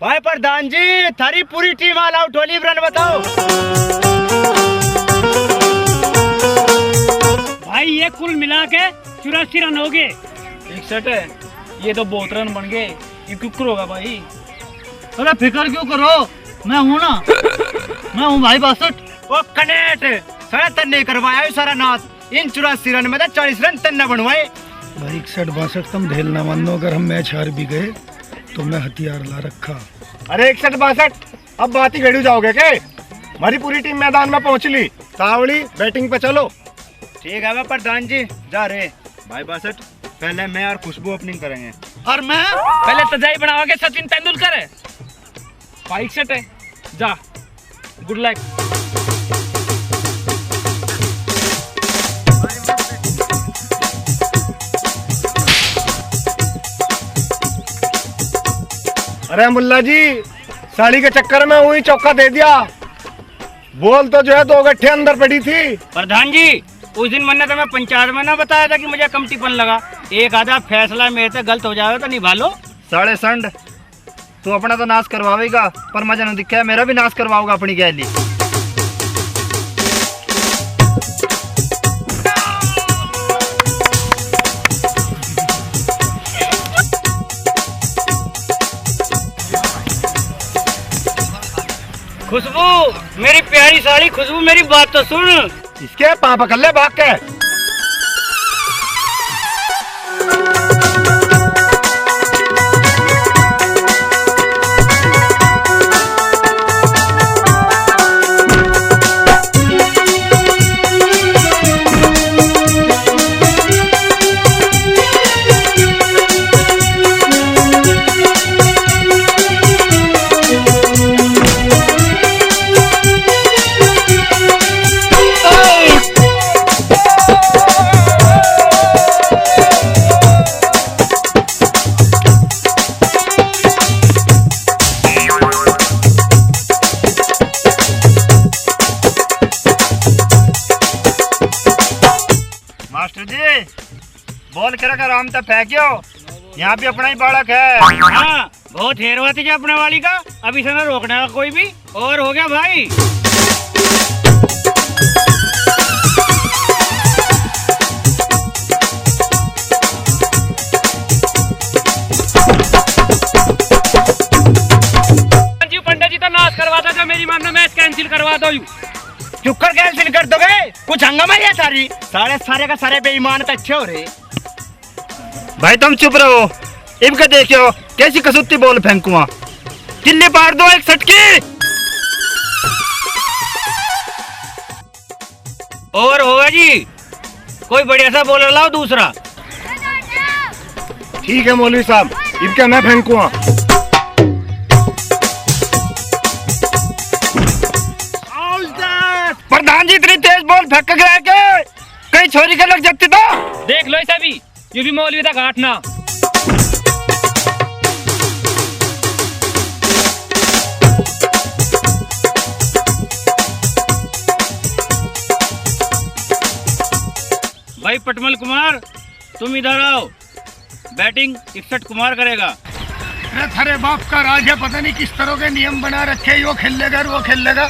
भाई प्रधान जी, थारी पूरी team all out Holi, run बताओ। भाई ये कुल मिला के 84 रन हो गए। 61 है, ये तो बहुत रन बन गए। ये क्यों होगा भाई? अरे फिक्र क्यों करो, मैं हूँ ना, मैं हूँ भाई 62। ओ कनेट सारा तन्ने करवाया सारा नाच। इन 84 रन में 40 रन तन्ने बनवाए। भाई 61-62 तुम ढेल ना मानो, अगर हम मैच हार भी गए तो मैं हथियार ला रखा। अरे 61-62 अब बात ही घड़ी जाओगे के? हमारी पूरी टीम मैदान में पहुंच ली। तावड़ी बैटिंग पे चलो। ठीक है प्रधान जी, जा रहे भाई 62। पहले मैं और खुशबू ओपनिंग करेंगे। और मैं पहले तजाई बनाओगे सचिन तेंदुलकर है। भाई 61 है, जा, गुड लक। अरे मुल्ला जी, साड़ी के चक्कर में वही चौका दे दिया। बॉल तो जो है 2 गट्ठे अंदर पड़ी थी। प्रधान जी, उस दिन मैंने तुम्हें पंचायत में ना बताया था कि मुझे कमटीपन लगा। एक आधा फैसला मेरे से गलत हो जाएगा तो निभा लो। साढ़े संड तू अपना तो नाश करवावेगा, पर मजा नहीं दिखा, मेरा भी नाश करवाओगा अपनी गैली। खुशबू, मेरी प्यारी साली खुशबू, मेरी बात तो सुन। इसके पाँव पकड़ ले भाग के। मास्टर जी, बॉल कर आराम से फेंकियो, यहाँ भी अपना ही बालक है। हाँ, बहुत हेरवा थी अपने वाली का, अभी से ना रोकने का कोई भी। और हो गया भाई। पंडित जी तो नाश करवाता था, मेरी मान मैच कैंसिल करवा दो। चुक्कर कैंसिल कर दोगे? कुछ हंगामा है सारी। सारे का सारे बेईमान तो अच्छे हो रहे। भाई तुम चुप रहो, इनका देखियो कैसी कसुत्ती बॉल फेंकुआ। किल्ली पार दो एक सटकी। और होगा जी, कोई बढ़िया सा बॉलर लाओ दूसरा। ठीक है मौलवी साहब, इनका मैं फेंकुआ। प्रधान जी, इतनी तेज बॉल फेंक गया के कहीं छोरी के लग जाती तो। देख लो ऐसा भी, ये भी मौलवी था घाटना। भाई पटमल कुमार, तुम इधर आओ। बैटिंग 61 कुमार करेगा। थारे बाप का राज है, पता नहीं किस तरह के नियम बना रखे, यो खेल लेगा वो खेल लेगा।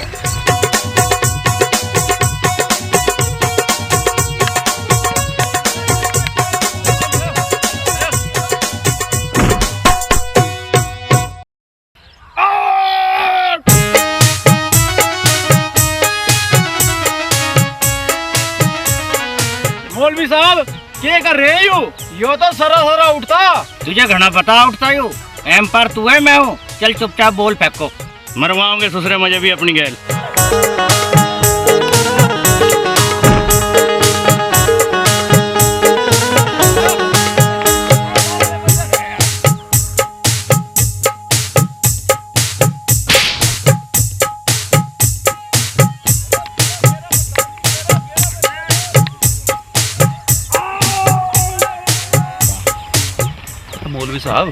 मौलवी साहब, क्या कर रहे हो? यो तो सरा उठता। तुझे घना पता उठता यू। एम्पायर तू है, मैं हूँ। चल चुपचाप बॉल फेंको, मरवाओगे ससुरे मजे भी अपनी गैल। मौलवी साहब,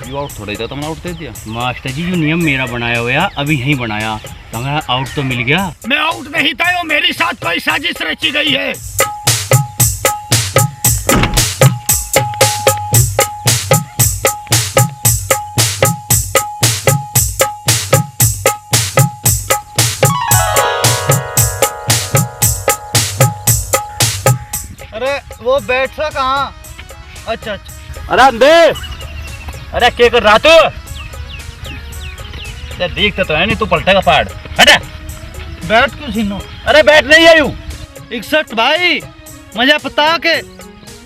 यू आउट थोड़ा ही था, तुमने आउट दे दिया। मास्टर जी, जो नियम मेरा बनाया हुआ अभी यही बनाया, तो आउट तो मिल गया। मैं आउट नहीं था, यो मेरे साथ कोई साजिश रची गई है। वो बैठ सा कहाँ? अच्छा अच्छा। अरे अंधे, अरे क्या कर रहा तू? देखते तो है नहीं, तू पलटेगा पहाड़। हटा। बैठ क्यों छीनो? अरे बैठ नहीं आयु। 61 भाई, मुझे पता के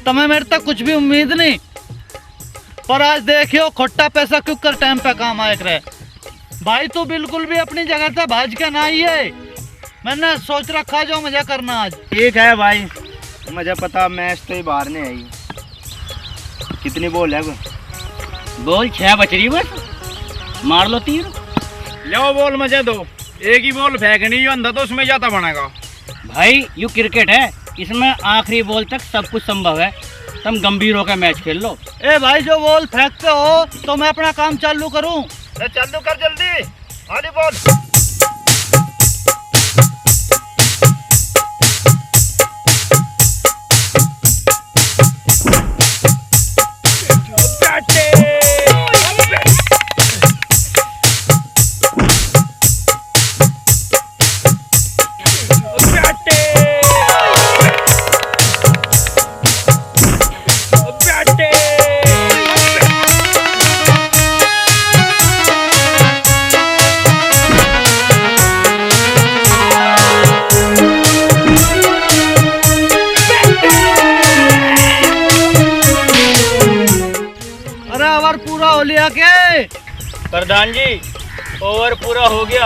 तुम्हें मेरे तक कुछ भी उम्मीद नहीं, पर आज देखियो खोटा पैसा क्यों कर टाइम पे काम आए करे। भाई तू बिल्कुल भी अपनी जगह से भाज के ना ही है। मैंने सोच रखा जो मजा करना आज। ठीक है भाई, मुझे पता मैच तो ही बाहर नहीं आई। कितनी बॉल है? बोल 6 बच रही बस, मार लो 3। लो बॉल मुझे दो, एक ही बॉल फेंकनी, जो अंधा तो उसमें जाता बनेगा। भाई यू क्रिकेट है, इसमें आखिरी बॉल तक सब कुछ संभव है। तुम गंभीर होकर मैच खेल लो। ए भाई जो बॉल फेंकते हो तो मैं अपना काम चालू करूं। चालू कर जल्दी, आधी बॉल। पूरा हो लिया के प्रधान जी, ओवर पूरा हो गया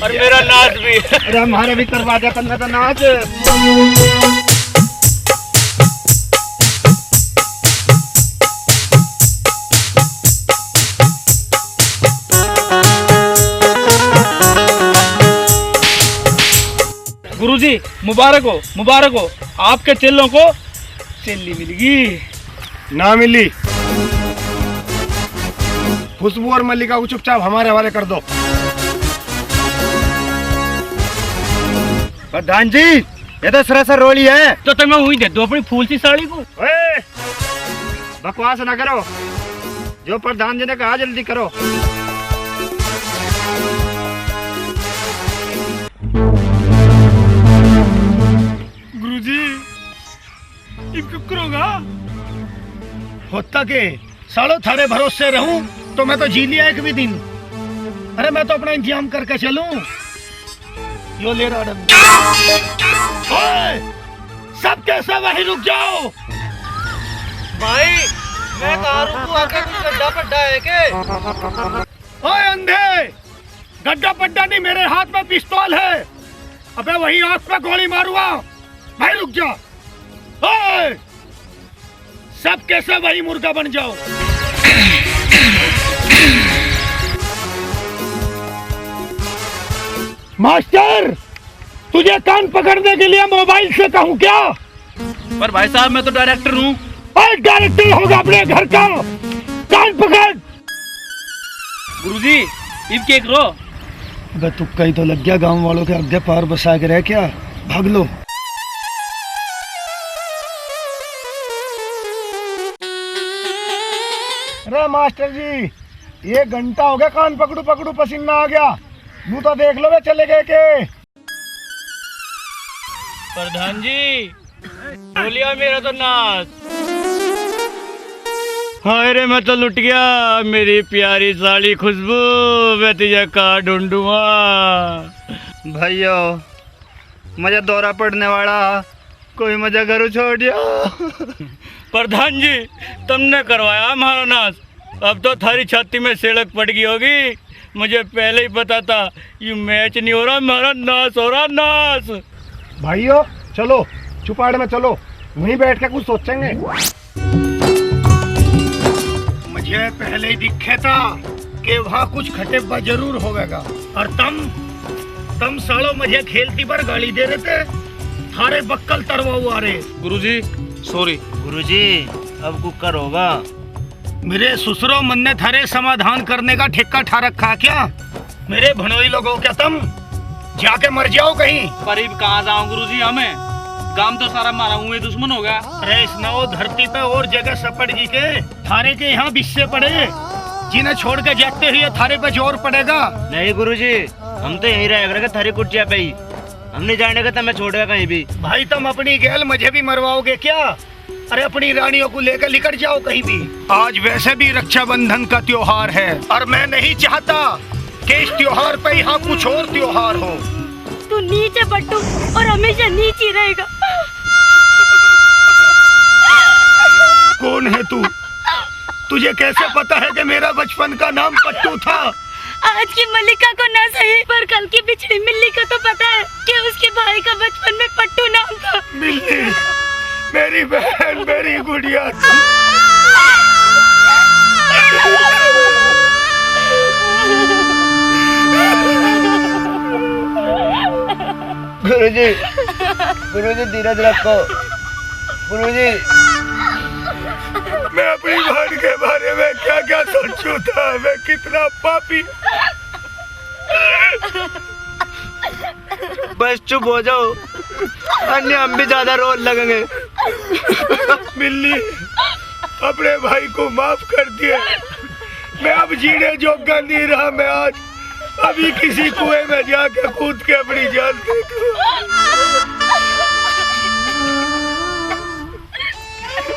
और मेरा नाच भी। अरे हमारे भी करवा दिया 15 का नाच। गुरुजी मुबारक हो, मुबारक हो, आपके चेलों को चेली मिलेगी। ना मिली, खुशबू और मल्लिका को चुपचाप हमारे हवाले कर दो। प्रधान जी, ये तो सरासर रोली है। तो तुम्हें वही दे दो अपनी फूल सी साड़ी को। ओए, बकवास ना करो, जो प्रधान जी ने कहा जल्दी करो। गुरुजी इनको करोगा? होता के सालों थारे भरोसे रहूं तो मैं तो जी लिया एक भी दिन। अरे मैं तो अपना इंतजाम करके चलूं। यो ले रहा सब कैसा वहीं रुक जाओ। भाई मैं कहा रुकू, आके कुछ गड्ढा पड्डा है के? ओए अंधे, गड्ढा पड्डा नहीं, मेरे हाथ में पिस्तौल है। अबे वही आंख पे गोली मारूंगा। भाई रुक जा। ओए, सब कैसे वही मुर्गा बन जाओ। मास्टर, तुझे कान पकड़ने के लिए मोबाइल से कहूँ क्या? पर भाई साहब मैं तो डायरेक्टर हूँ। और डायरेक्टर होगा अपने घर का, कान पकड़। गुरुजी इब के करो। अबे तुक्का ही तो लग गया, गांव वालों के आगे पार बसा के रह क्या? भाग लो। अरे मास्टर जी, 1 घंटा हो गया कान पकड़ू पकड़ू पसीना आ गया। मुँह तो देख लो वे चले गए के। प्रधान जी बोलिया मेरा तो नाच। हाय रे मैं तो लुट गया, मेरी प्यारी साली खुशबू, मैं तुझे कहाँ ढूंढूंगा। भाइयों, मुझे दौरा पड़ने वाला, कोई मुझे घर छोड़ दिया। प्रधान जी तुमने करवाया हमारा नाच, अब तो थारी छाती में सेड़क पड़ गई होगी। मुझे पहले ही पता था, ये मैच नहीं हो रहा, हमारा नाच हो रहा, नाच। भाइयों चलो चुपाड़ में चलो, वहीं बैठ के कुछ सोचेंगे। मुझे पहले ही दिखे था कि वहाँ कुछ खटेबा जरूर होगा। और तुम सालों मुझे खेलती पर गाली दे रहे थे, थारे बक्कल तरवा हुआ रे। गुरुजी सॉरी। गुरुजी अब कुकर होगा। मेरे ससुरो मन ने थारे समाधान करने का ठेका ठा रखा क्या? मेरे भनोई लोगों क्या तुम जाके मर जाओ कहीं। करीब कहाँ जाऊँ गुरुजी, हमें काम तो सारा मारा हुए दुश्मन हो गया। अरे इस नौ धरती पे और जगह सपट जी के थारे के यहाँ बिस्से पड़े, जिन्हें छोड़ के जाते हुए थारे पे जोर पड़ेगा। नहीं गुरुजी, हम तो यहीं रहेंगे थारी कुटिया पे ही, हम नहीं जाने का, मैं छोड़ेगा कहीं भी। भाई तुम अपनी गैल मुझे भी मरवाओगे क्या? अरे अपनी रानियों को लेकर निकल जाओ कहीं भी। आज वैसे भी रक्षाबंधन का त्योहार है और मैं नहीं चाहता कि इस त्योहार पे यहाँ कुछ और त्योहार हो। तू नीच है पट्टू और हमेशा नीच ही रहेगा। कौन है तू? तुझे कैसे पता है कि मेरा बचपन का नाम पट्टू था? आज की मल्लिका को ना सही पर कल की बिछड़ी मिल्ली को तो पता है कि उसके भाई का बचपन में पट्टू नाम था। मिल्ली, मेरी बहन, मेरी गुड़िया। गुरुजी, गुरुजी धीरज रखो। गुरुजी, मैं अपनी बहन के बारे में क्या क्या सोचूं था, मैं कितना पापी। बस चुप हो जाओ, अन्य हम भी ज्यादा रोने लगेंगे। मिल्ली, अपने भाई को माफ कर दिया। मैं अब जीने जोगा नहीं रहा। मैं आज अभी किसी कुएं में जाके कूद के अपनी जान दे दूं।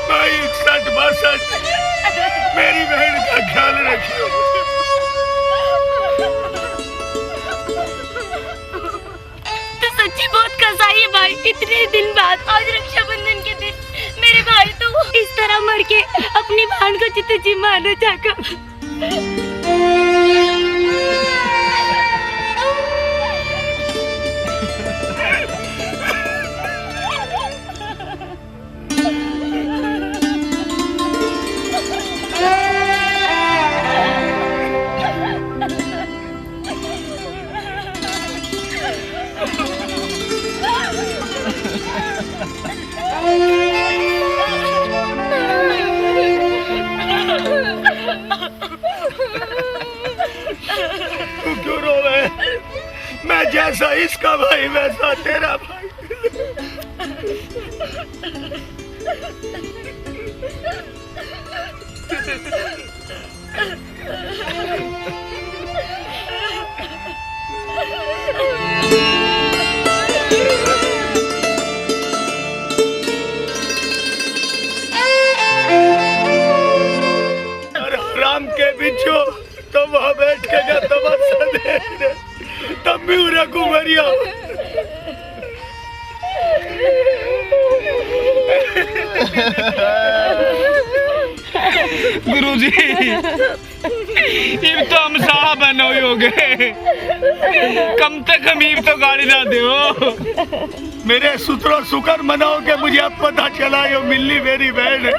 भाई 60-62 मेरी बहन का ख्याल रखियो। तो सच्ची बहुत कसाई है भाई। इतने दिन बाद आज रक्षाबंधन के दिन मेरे भाई तो इस तरह मर के अपनी बहन को चित जी मारना चाहता। तू क्यों रोवे? मैं जैसा इसका भाई वैसा तेरा भाई। राम के बिच्छू तो वहाँ बैठ के जब तमाशा देख रहे तब भी उन्हें कुमरिया। गुरुजी, इब तो हम साहा बने हुए हो गए। कम से कम इब तो गाड़ी ना दो। मेरे सूत्रों शुक्र मनाओ कि मुझे अब पता चला ये मिल्ली मेरी बहन है।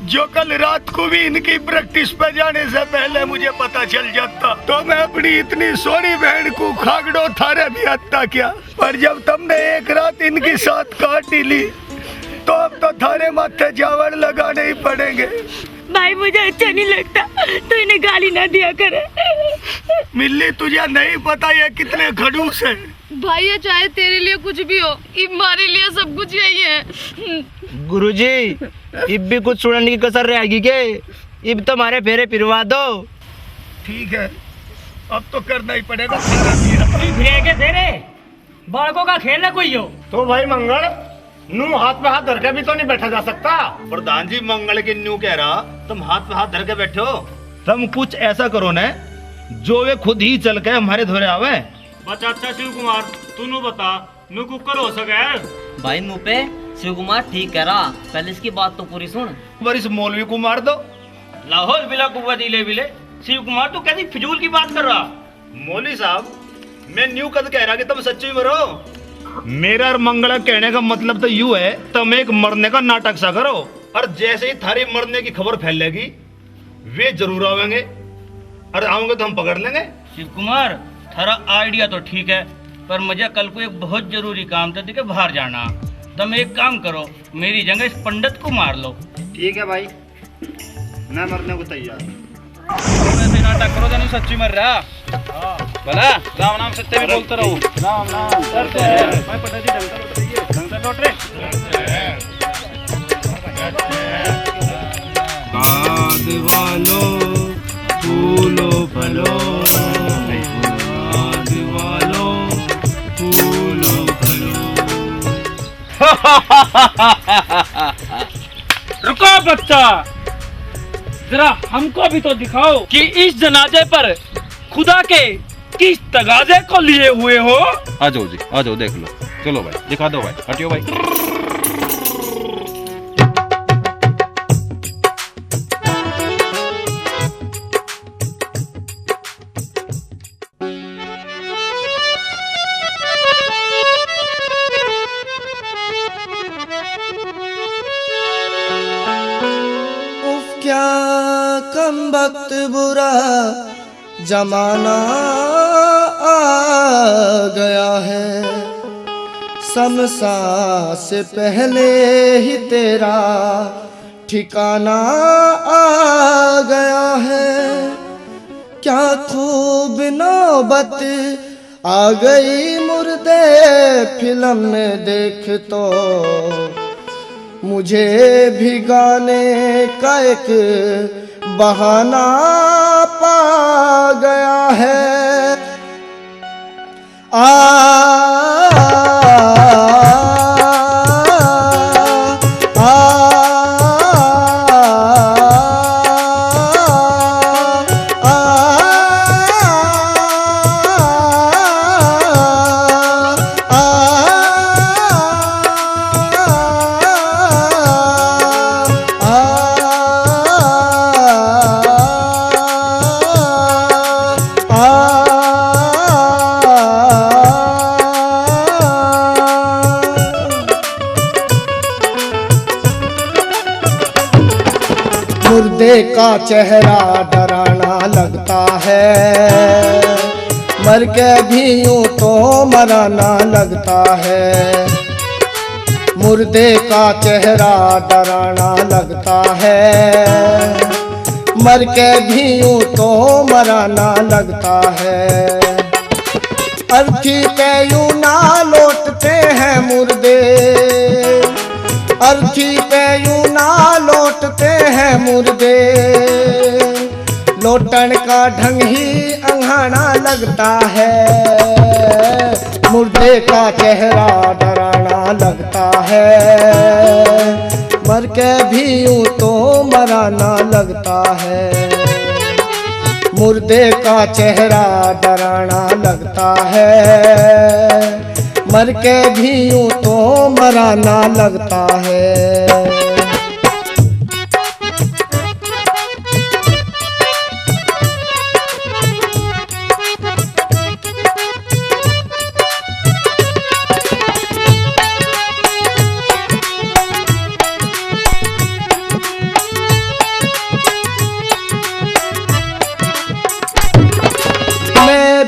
जो कल रात को भी इनकी प्रैक्टिस पे जाने से पहले मुझे पता चल जाता तो मैं अपनी इतनी सोनी बहन को खागड़ो थारे भी हत्या किया। पर जब तुमने एक रात इनकी साथ काट ही ली तो अब तो थारे माथे जावर लगाने ही पड़ेंगे। भाई मुझे अच्छा नहीं लगता तो इन्हें गाली ना दिया करे। मिल्ली, तुझे नहीं पता ये कितने खड़ूस है। भाई ये चाहे तेरे लिए कुछ भी हो, हमारे लिए सब कुछ यही है। गुरुजी, इब भी कुछ सुनने की कसर रहेगी के? इब तो हमारे फेरे पिरवा दो। ठीक है, अब तो करना ही पड़ेगा। फेरे फेरे बालकों का खेल है कोई हो तो भाई मंगल, नू हाथ में हाथ धर के भी तो नहीं बैठा जा सकता। प्रधान जी मंगल के न्यू कह रहा, तुम हाथ में हाथ धर के बैठो। तुम कुछ ऐसा करो न जो वे खुद ही चल के हमारे धोरे आवे। बच्चा अच्छा शिव कुमार, तू नु बता, नु कुकर हो सके? भाई मुँह पे शिव कुमार ठीक कह रहा, पहले इसकी बात तो पूरी सुन। बरिस मौलवी को मार दो। लाहौल बिला कुआ दिले बिले। शिव कुमार तू कैसी फिजूल की बात कर रहा? मौलवी साहब, मैं न्यू कद कह रहा कि तुम सच्चे मरो। मेरा और मंगला कहने का मतलब तो यूं है, तुम एक मरने का नाटक सा करो और जैसे ही थारी मरने की खबर फैलेगी वे जरूर आवेंगे और आओगे तो हम पकड़ लेंगे। शिव कुमार, थारा आइडिया तो ठीक है पर मुझे कल को एक बहुत जरूरी काम था कि बाहर जाना। तुम एक काम करो, मेरी जगह इस पंडित को मार लो। ठीक है भाई, मैं मरने को तैयार। ऐसे नाटक करो जानी सच्ची मर रहा। भला राम नाम सत्य भी बोलते रहो। राम नाम करते हैं। भाई पंडित जी ढंग से लौट रे। बाद वालो फूलो फलो, बाद वालो फूलो फलो। बच्चा, जरा हमको भी तो दिखाओ कि इस जनाजे पर खुदा के किस तगाजे को लिए हुए हो। आ जाओ जी, आ जाओ, देख लो। चलो भाई, दिखा दो भाई, हटियो भाई। क्या कम वक्त बुरा जमाना आ गया है, समसा से पहले ही तेरा ठिकाना आ गया है। क्या खूब नौबत आ गई मुर्दे फिल्म में देख तो मुझे भी गाने का एक बहाना पा गया है। मुर्दे का चेहरा डराना लगता है, मर के भी यूं तो मराना लगता है। मुर्दे का चेहरा डराना लगता है, मर के भी यूं तो मराना लगता है। अर्थी पे यूं ना लौटते हैं मुर्दे, अर्थी पे यूं ना लौटते हैं मुर्दे। लौटन का ढंग ही अंघाना लगता है। मुर्दे का चेहरा डराना लगता है, मर के भी यूं तो मराना लगता है। मुर्दे का चेहरा डराना लगता है, मर के भी यूं तो मराना लगता है।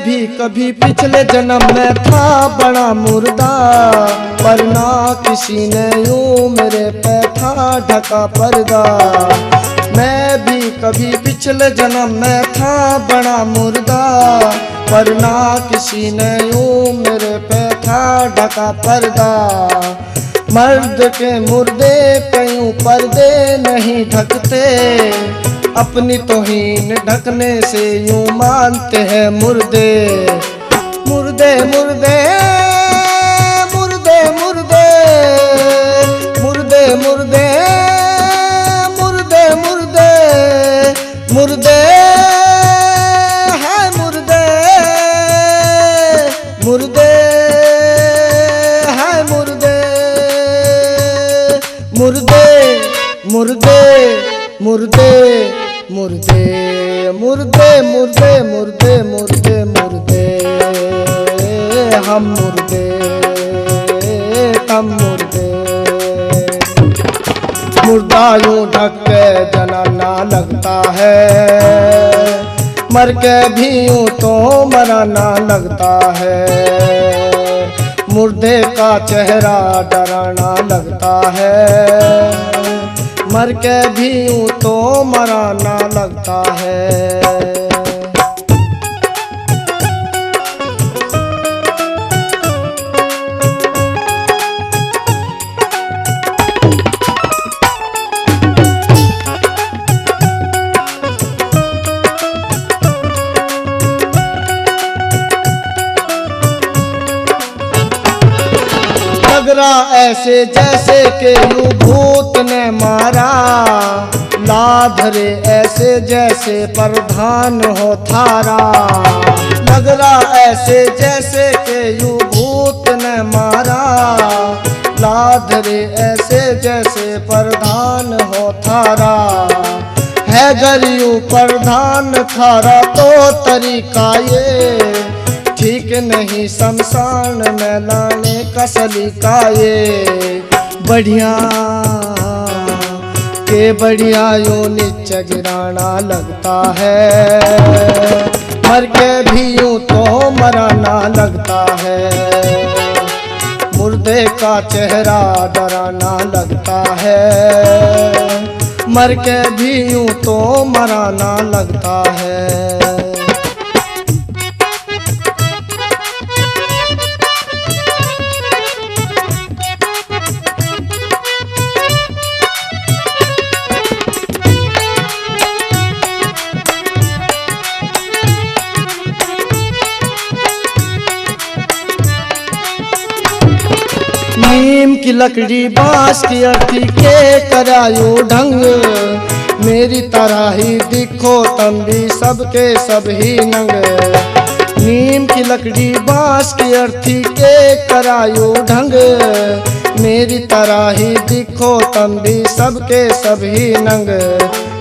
भी कभी पिछले जन्म में था बड़ा मुर्दा, पर ना किसी ने यूं मेरे पे था ढका पर्दा। मैं भी कभी पिछले जन्म में था बड़ा मुर्दा, पर ना किसी ने यूं मेरे पे था ढका पर्दा। मर्द के मुर्दे पे यूं पर्दे नहीं ढकते, अपनी तौहीन ढकने से यूं मानते हैं मुर्दे। मुर्दे मुर्दे मुर्दे मुर्दे मुर्दे मुर्दे मुर्दे मुर्दे मुर्दे है मुर्दे, मुर्दे है मुर्दे, मुर्दे मुर्दे मुर्दे मुर्दे मुर्दे मुर्दे मुर्दे मुर्दे मुर्दे हम मुर्दे हम मुर्दे। मुर्दा यूं ढक के जलाना लगता है, मर के भी यूं तो मराना लगता है। मुर्दे का चेहरा डराना लगता है, मर के भी यूं तो मराना लगता है। रहा ऐसे जैसे के यूं भूत ने मारा, लाद रे ऐसे जैसे प्रधान हो थारा। लग रहा ऐसे जैसे के यूं भूत ने मारा, लाद रे ऐसे जैसे प्रधान हो थारा। है गरियू प्रधान थारा तो तरीका ये, ठीक नहीं शमशान में लाने का सलीका ये। बढ़िया के बढ़िया यूं नीचे गिराना लगता है, मर के भी यूं तो मराना लगता है। मुर्दे का चेहरा डराना लगता है, मर के भी यूं तो मराना लगता है। नीम की लकड़ी बांस की अर्थी के करायो ढंग, मेरी तरह ही दिखो तुम भी सबके सब ही नंग। नीम की लकड़ी बांस की अर्थी के करायो ढंग, मेरी तरह ही दिखो तुम भी सबके सब ही नंग।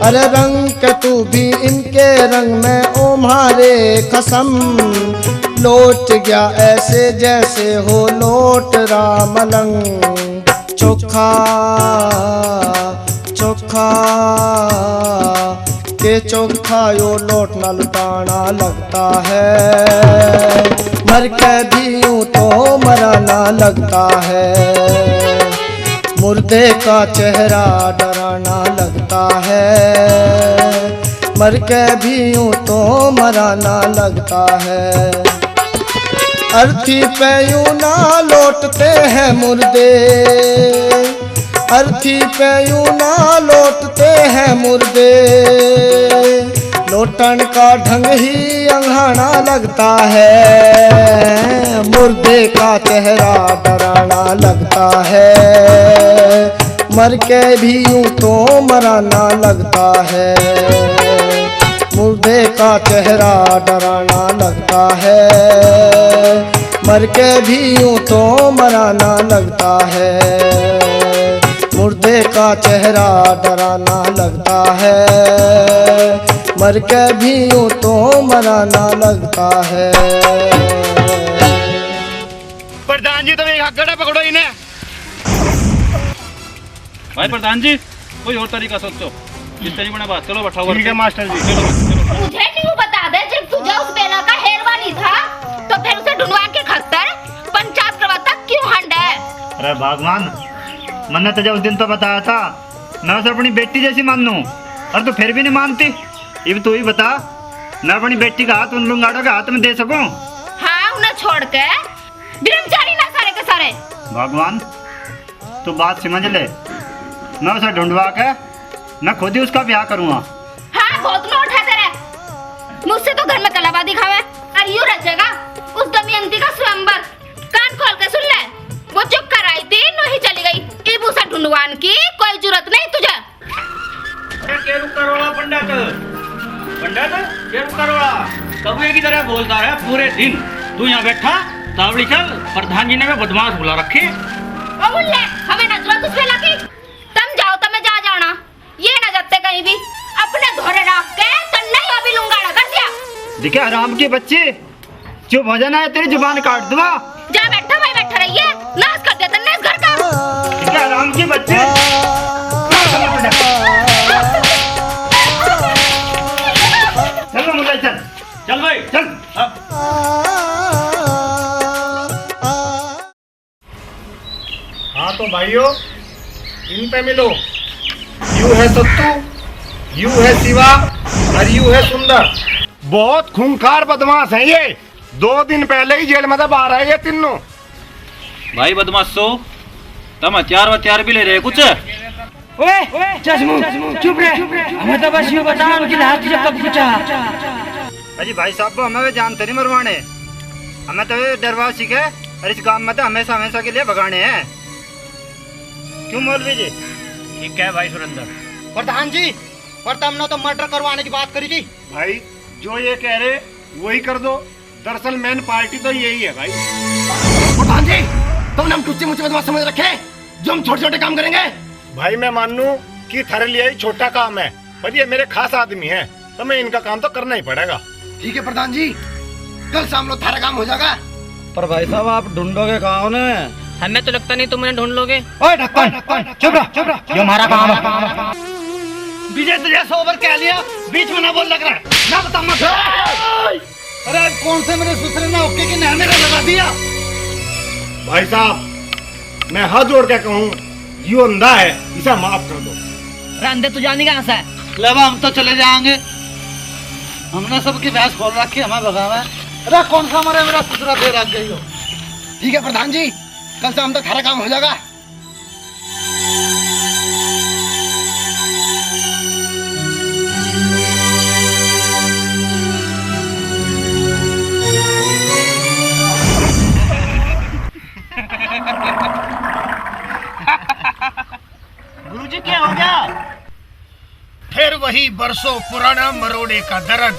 अरे रंग के तू भी इनके रंग में ओ मारे कसम, लौट गया ऐसे जैसे हो लौट रामलंग। चोखा चोखा के चोखा यो लौट न लुटाना लगता है, मर के भी यूं तो मराना लगता है। मुर्दे का चेहरा डराना लगता है, मर के भी यूं तो मराना लगता है। अर्थी पे यूं ना लौटते हैं मुर्दे, अर्थी पे यूं ना लौटते हैं मुर्दे। लौटन का ढंग ही अंघाना लगता है, मुर्दे का चेहरा डराना लगता है। मर के भी यूं तो मराना लगता है, मुर्दे का चेहरा डराना लगता है। मर के भी यूं तो मराना लगता है, मुर्दे का चेहरा डराना लगता है। मर के भी यूं तो मराना लगता है। प्रधान जी तुम एक हकड़ा पकड़ो इन्हें। भाई प्रधान जी कोई और तरीका सोचो, जिस तरीके में बात चलो बैठा हुआ। ठीक है मास्टर जी। मुझे क्यों बता दे, जब तुझे उस बेला का हेरवानी था तो फिर उसे ढूंढवा के खस्तर पंचायत करवाता क्यों हंड है? अरे भगवान, मैंने तुझे उस दिन तो बताया था मैं उसे अपनी बेटी जैसी मान लूं, और तू फिर भी नहीं मानती। ये तू ही बता, मैं अपनी बेटी का हाथ उन लुंगाड़ों के हाथ में दे सकूं? हाँ, उन्हें छोड़ के ब्रह्मचारी ना सारे के सारे। भगवान तू बात समझ ले, मैं उसे ढूंढवा के मैं खुद ही उसका ब्याह करूंगा। हाँ, बहुत नोट है तेरे, मुझसे तो घर में कलावा दिखावे और यूं रचेगा उस दमयंती का स्वयंवर। कान खोल के सुन ले, वो चुप कर आई थी, नो ही चली गई। इब उसे ढूंढवान की कोई जरूरत नहीं तुझे। केरू करोड़ा पंडित पंडित केरू करोड़ा कबूए की तरह बोलता है पूरे दिन। तू यहाँ बैठा तावड़ी चल, प्रधान जी ने मैं बदमाश बुला रखी। अब ले हमें नजर तुझ पे लगी, तुम जाओ तो मैं जा जाना, ये न जाते कहीं भी। अपने धोरे रख के तन्ने ही अभी लुंगाड़ा कर दिया। देखे हराम की बच्ची, चुप हो जाना है, तेरी जुबान काट दूंगा। जा बैठा भाई, बैठा रहिए, नाश कर देता ना इस घर का। देखे हराम की बच्ची। चल मुझे चल चल भाई चल। हाँ तो भाइयों, इन पे मिलो। यू है सत्तू, यू है शिवा और यू है सुंदर। बहुत खूंखार बदमाश हैं ये, 2 दिन पहले ही जेल में था बाहर आए ये तीनों। भाई बदमाशो, तुम हथियार भी ले रहे कुछ? ओए चश्मू चुप रहे, हमें तो बस यूं बता कि लास्ट जब कब पूछा। अजी भाई साहब हमें वे जानते नहीं मरवाने, हमें तो डरवा सीखे और इस काम में तो हमेशा हमेशा के लिए भगाने हैं। क्यों मौलवी जी? ठीक है भाई सुरेंद्र। प्रधान जी, प्रताप ने तो मर्डर करवाने की बात करी थी। भाई जो ये कह रहे वही कर दो। दरअसल मेन पार्टी तो यही है भाई। प्रधान जी, तुमने हम टुच्चे मुच्चे बदमाश समझ रखे जो हम छोटे छोटे काम करेंगे। भाई मैं मानू कि थारे लिए ही छोटा काम है, पर ये मेरे खास आदमी हैं, तो मैं इनका काम तो करना ही पड़ेगा। ठीक है प्रधान जी, कल शाम लो थारा काम हो जाएगा। पर भाई साहब आप ढूंढोगे कहाँ उन्हें? हमें तो लगता नहीं तुम उन्हें ढूंढ लोगे। ओए ढक्कन, चुप रह, ये हमारा काम है। विजय तुझे 100 बार कह लिया, बीच में ना बोल लग रहा है ना, बता मत। अरे आज कौन से मेरे ससुर ने ओके की नहर में लगा दिया? भाई साहब मैं हाथ जोड़ के कहूँ, ये अंधा है, इसे माफ कर दो। अंधे तू जाने कहाँ से है? लेवा हम तो चले जाएंगे, हमने सबकी भैंस खोल रखी, हमें भगाना है। अरे कौन सा हमारे मेरा ससुरा दे रख गई हो। ठीक है प्रधान जी, कल शाम तक थारा काम हो जाएगा। गुरुजी क्या हो गया? फिर वही बरसों पुराना मरोड़े का दर्द।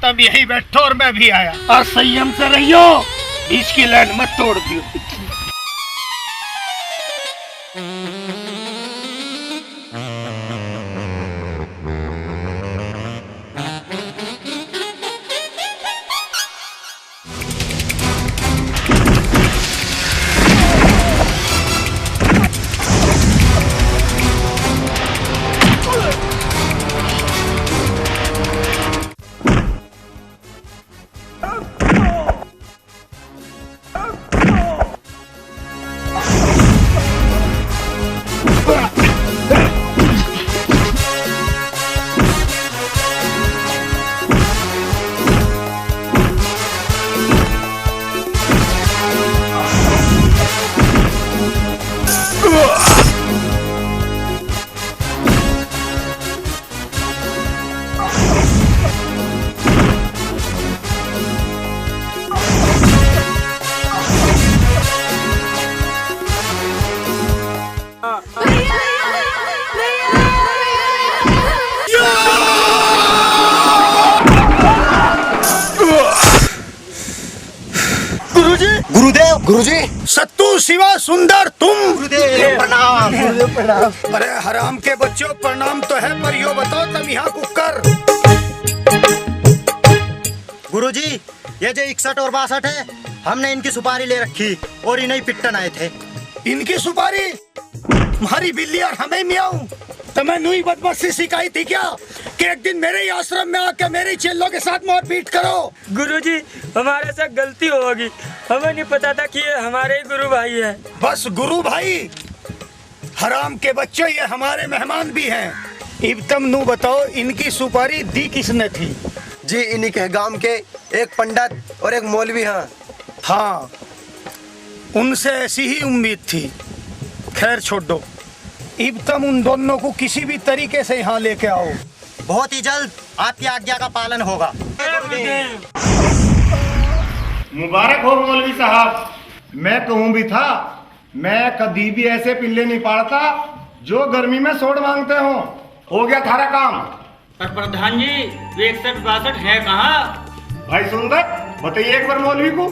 तब यही बैठो और मैं भी आया। और संयम से रहियो, इसकी लाइन मत तोड़ दियो। गुरुजी, सत्तू शिवा सुंदर तुम। गुरुदेव प्रणाम। गुरुदेव प्रणाम। अरे हराम के बच्चों, प्रणाम तो है, पर यो बताओ तुम यहाँ कुकर। गुरुजी, ये जो 61 और 62 है, हमने इनकी सुपारी ले रखी और इन्हें पिट्टन आए थे। इनकी सुपारी? हमारी बिल्ली और हमें मियाऊ। तुम्हें नुई बदमाशी सिखाई थी क्या कि एक दिन मेरे ही आश्रम में आके मेरे चेलों के साथ मारपीट करो? गुरुजी, हमारे साथ गलती होगी, हमें नहीं पता था कि ये हमारे ही गुरु भाई है। बस गुरु भाई? हराम के बच्चों, ये हमारे मेहमान भी हैं। अब तुम नु बताओ, इनकी सुपारी दी किसने थी? जी इन्हीं के गांव के एक पंडित और एक मौलवी हैं। हाँ, उनसे ऐसी ही उम्मीद थी। खैर छोड़ो, अब तुम उन दोनों को किसी भी तरीके से यहाँ लेके आओ। बहुत ही जल्द आपकी आज्ञा का पालन होगा। मुबारक हो मौलवी साहब। मैं कहूँ भी था, मैं कभी भी ऐसे पिल्ले नहीं पालता जो गर्मी में सोड मांगते हो गया थारा काम। पर प्रधान जी, 61-62 है कहाँ? भाई सुंदर, बताइए एक बार मौलवी को।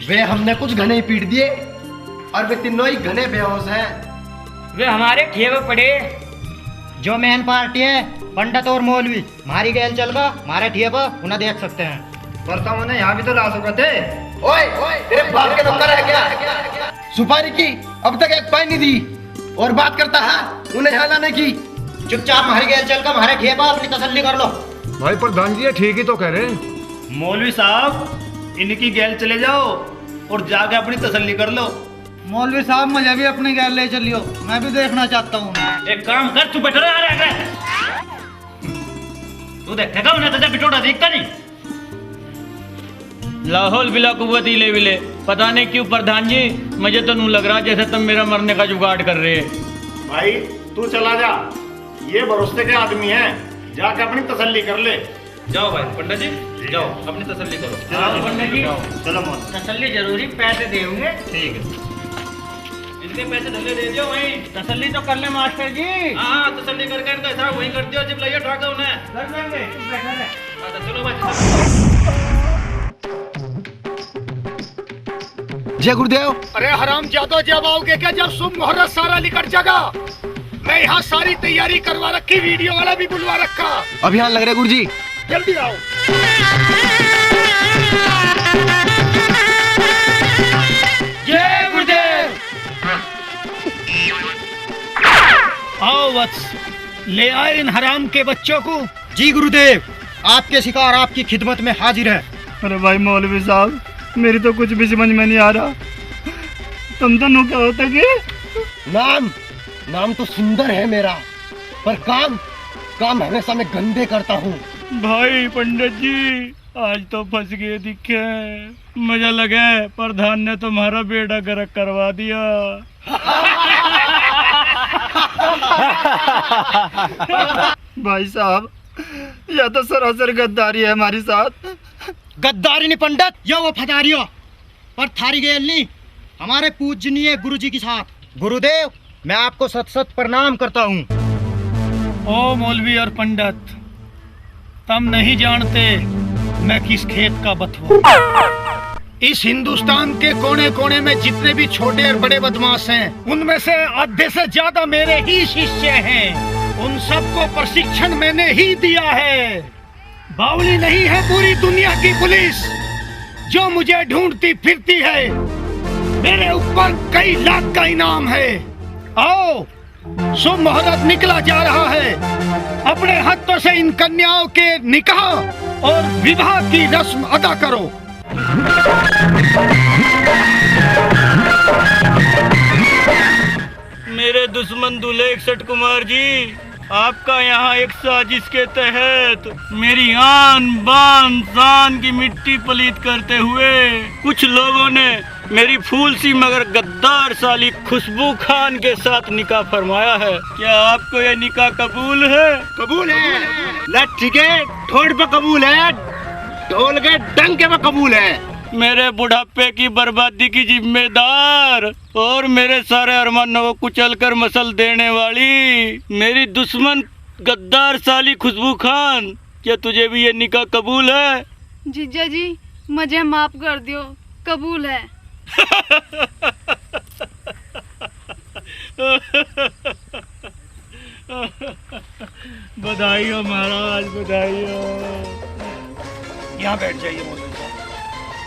वे हमने कुछ घने ही पीट दिए और वे तीनों ही घने बेहोश हैं। वे हमारे ठेवे पड़े। जो मेन पार्टी है, पंडित और मौलवी, मारी गैल चल का हमारे ठेवा उन्हें देख सकते हैं। पर तुम उन्हें यहाँ भी तो ला सकते थे। ओए, तेरे बाप के नौकर है क्या? सुपारी की अब तक एक पाई नहीं दी और बात करता है उन्हें यहाँ लाने की। चुपचाप हमारी गैल चल का हमारे ठेवा अपनी तसल्ली कर लो। भाई प्रधान जी ठीक ही तो कह रहे। मौलवी साहब, इनकी गैल चले जाओ और जाके अपनी तसल्ली कर लो। मौलवी साहब मुझे भी अपनी गैर ले चलियो, मैं भी देखना चाहता हूँ। एक काम कर, तू बैठ रहा है, तू देखेगा उन्हें तुझे बिटोड़ा देखता नहीं। लाहौल बिला कुव्वत ले विले। पता नहीं क्यों प्रधान जी, मुझे तो नहीं लग रहा जैसे तुम मेरा मरने का जुगाड़ कर रहे हैं। भाई तू चला जा, ये भरोसे के आदमी हैं, जाके अपनी तसल्ली कर ले। जाओ भाई पंडित जी, जाओ अपनी तसल्ली करो। पंडित जी, चलो तसल्ली जरूरी, पैसे देंगे। ठीक है। जितने पैसे धंधे दे दियो वहीं। तसल्ली तो कर ले मास्टर जी। हाँ तसल्ली करके इनका हिसाब वहीं कर दियो, जब लाइए उठा के उन्हें। कर देंगे। हाँ, तो चलो भाई। जय गुरुदेव। अरे हराम जादो, जब आओगे क्या? जब शुभ मुहूर्त सारा निकट जागा। मैं यहाँ सारी तैयारी करवा रखी, वीडियो वाला भी बुलवा रखा। अभियान लग रहा है गुरुजी। जल्दी आओ। जय गुरुदेव। आओ वत्स, ले आए इन हराम के बच्चों को। जी गुरुदेव, आपके शिकार आपकी खिदमत में हाजिर है। अरे भाई मौलवी साहब, मेरी तो कुछ भी समझ में नहीं आ रहा। तुम दोनों क्या होता कि? नाम तो सुंदर है मेरा, पर काम हमेशा मैं गंदे करता हूँ। भाई पंडित जी, आज तो फंस गए दिखे। मुझे लगे प्रधान ने तुम्हारा बेड़ा गर्क करवा दिया। भाई साहब, यह तो सरासर गद्दारी है हमारे साथ। गद्दारी नहीं पंडित, यो वफादारी हो। पर थारी गेल नहीं हमारे पूजनीय गुरुजी के साथ। गुरुदेव, मैं आपको सत सत प्रणाम करता हूँ। ओ मौलवी और पंडित, तुम नहीं जानते मैं किस खेत का बथुआ। इस हिंदुस्तान के कोने कोने में जितने भी छोटे और बड़े बदमाश हैं, उनमें से आधे से ज्यादा मेरे ही शिष्य हैं। उन सबको प्रशिक्षण मैंने ही दिया है। बावली नहीं है पूरी दुनिया की पुलिस जो मुझे ढूंढती फिरती है। मेरे ऊपर कई लाख का इनाम है। आओ, शुभ मुहूर्त निकला जा रहा है। अपने हाथों से इन कन्याओं के निकाह और विवाह की रस्म अदा करो। मेरे दुश्मन दूल्हे 61 कुमार जी, आपका यहाँ एक साजिश के तहत मेरी आन बान शान की मिट्टी पलीत करते हुए कुछ लोगों ने मेरी फूल सी मगर गद्दार साली खुशबू खान के साथ निकाह फरमाया है। क्या आपको यह निकाह कबूल है? कबूल है। लट्ठी के ठोड़ पे कबूल है, ढोल के डंके पे कबूल है। मेरे बुढ़ापे की बर्बादी की जिम्मेदार और मेरे सारे अरमानों को कुचल कर मसल देने वाली मेरी दुश्मन गद्दार साली खुशबू खान, क्या तुझे भी ये निकाह कबूल है? जीजा जी, मुझे माफ कर दियो, कबूल है। बधाई हो महाराज, बधाई हो। यहाँ बैठ जाइए मौलवी साहब।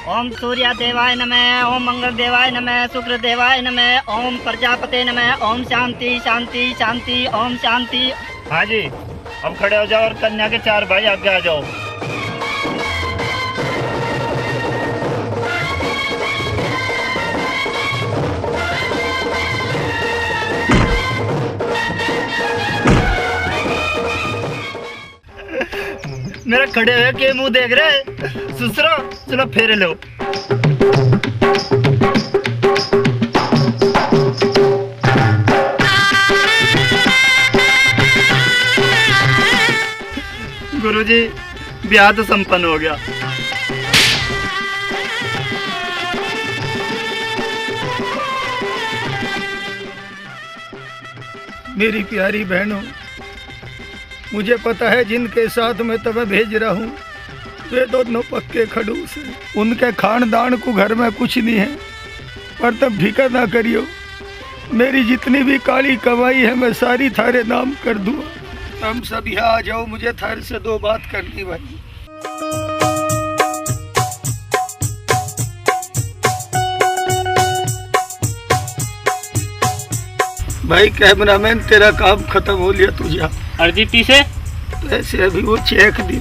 ओम सूर्य देवाय नमः, ओम मंगल देवाय नमः, शुक्र देवाय नमः, ओम प्रजापते नमः, ओम शांति शांति शांति, ओम शांति। हाँ जी, अब खड़े हो जाओ और कन्या के 4 भाई आगे आ जाओ। मेरा खड़े हुए के मुंह देख रहे ससुरा, चलो फेरे लो। गुरुजी, ब्याह तो संपन्न हो गया। मेरी प्यारी बहनों, मुझे पता है जिनके साथ मैं तुम्हें भेज रहा हूँ वे दोनों पक्के खड़ूस हैं। उनके खानदान को घर में कुछ नहीं है, पर तुम फिक्र ना करियो। मेरी जितनी भी काली कमाई है मैं सारी थारे नाम कर दूँगा। तुम सब यहाँ आ जाओ, मुझे थारे से 2 बात करनी भाई। भाई कैमरामैन, तेरा काम खत्म हो लिया, तू जा। अर्जी पीछे तो ऐसे अभी वो चेक दी।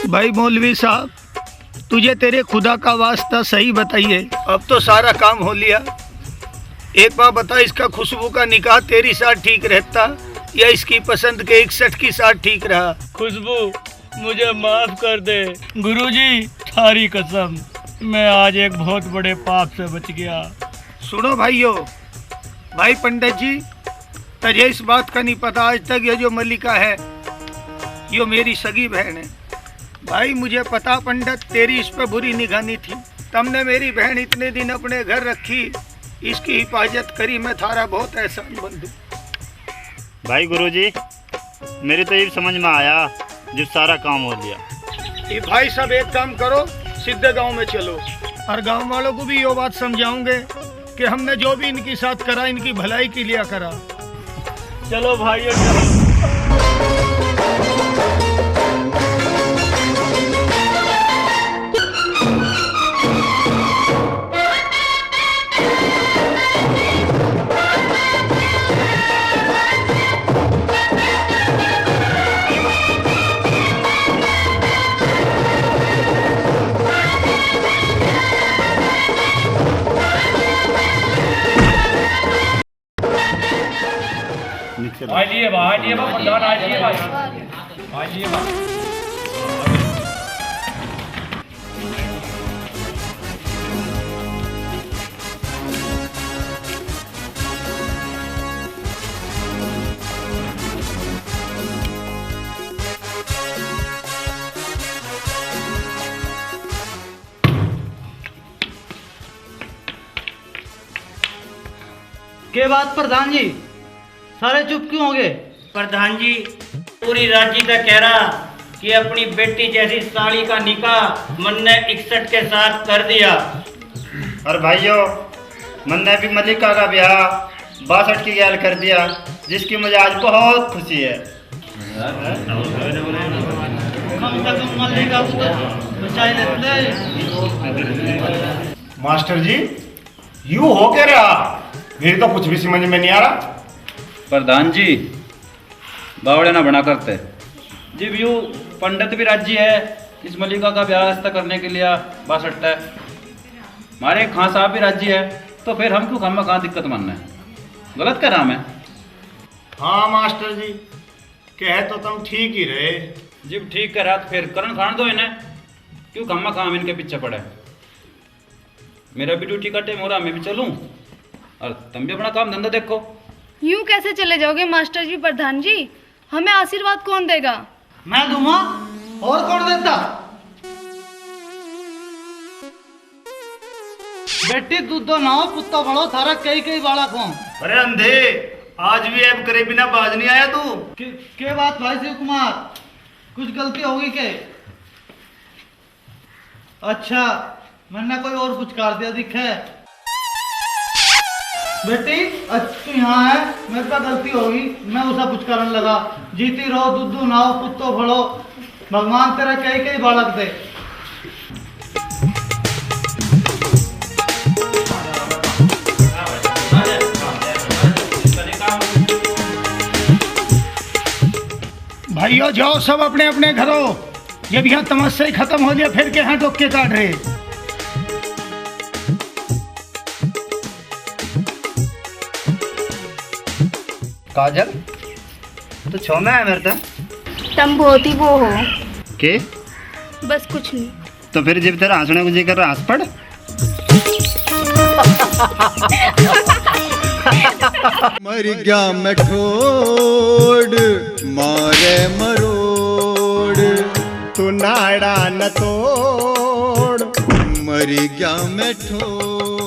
भाई मौलवी साहब, तुझे तेरे खुदा का वास्ता सही बताइए, अब तो सारा काम हो लिया। एक बार बता, इसका खुशबू का निकाह तेरी साथ ठीक रहता या इसकी पसंद के 61 की साथ ठीक रहा? खुशबू, मुझे माफ कर दे। गुरुजी, थारी कसम, मैं आज एक बहुत बड़े पाप से बच गया। सुनो भाइयों, भाई पंडित जी, तुझे इस बात का नहीं पता आज तक ये जो मल्लिका है ये मेरी सगी बहन है। भाई मुझे पता पंडित तेरी इस पर बुरी निगानी थी, तुमने मेरी बहन इतने दिन अपने घर रखी, इसकी हिफाजत करी, मैं थारा बहुत एहसान बंद हूँ। भाई गुरुजी, मेरी तो ये समझ में आया जब सारा काम हो लिया। ये भाई सब एक काम करो, सीधे गांव में चलो और गांव वालों को भी ये बात समझाऊंगे कि हमने जो भी इनके साथ करा इनकी भलाई के लिए करा। चलो भाइयों चलो। आइए प्रधान, आइए भाई, आइए भाई। के बात प्रधान जी, सारे चुप क्यों हो गए? प्रधान जी, पूरी राज्य का कह रहा कि अपनी बेटी जैसी साली का निकाह मन ने 61 के साथ कर दिया। और भाइयों, मन ने भी मल्लिका का ब्याह 62 की गैल कर दिया, जिसकी मुझे आज बहुत खुशी है। कम से कम मल्लिका को बचाई लेते। मास्टर जी, यू हो क्या रहा? मेरी तो कुछ भी समझ में नहीं आ रहा। प्रधान जी, बावड़े ना बना करते जी। यू पंडित भी राज्य है इस मल्लिका का ब्याह रिश्ता करने के लिए 62 है। हमारे खां साहब भी राज्य है, तो फिर हम क्यों कहाँ दिक्कत मानना है? गलत कर रहा मैं? हाँ मास्टर जी, कह तो तुम ठीक ही रहे। जब ठीक करा तो फिर करण खान दो इन्हें, क्यों कम्मा काम इनके पीछे पड़े? मेरा भी ड्यूटी का टाइम हो रहा, मैं भी चलूँ और तुम भी अपना काम धंधा देखो। यूं कैसे चले जाओगे मास्टर जी? प्रधान जी, हमें आशीर्वाद कौन देगा? मैं दूंगा, और कौन देता? बेटी दूधो नाओ पुत्ता बड़ो, थारा कई बालक हो। अरे अंधे, आज भी ऐब करे बिना बाज नहीं आया तू? के बात भाई शिव कुमार, कुछ गलती होगी के? अच्छा, मैंने कोई और कुछ कर दिया दिखे? बेटी तू यहाँ है, मेरे पे गलती होगी, मैं उसे कुछ करने लगा। जीती रहो, दूधू नाओ, पुत्तो फड़ो, भगवान तेरा कई बालक दे। भाइयों जाओ सब अपने अपने घरों, जब यहाँ तमस्या ही खत्म हो गया फिर के यहाँ टोके काट रहे। काजल, तो छोना है मेरे तो। तुम बहुत ही वो हो के? बस कुछ नहीं। तो फिर जब तेरा हंसने को जी कर रहा, हंस पड़। मर गया मैं ठोड़ मारे मरोड़, तू नाड़ा न तोड़, मर गया मैं ठोड़।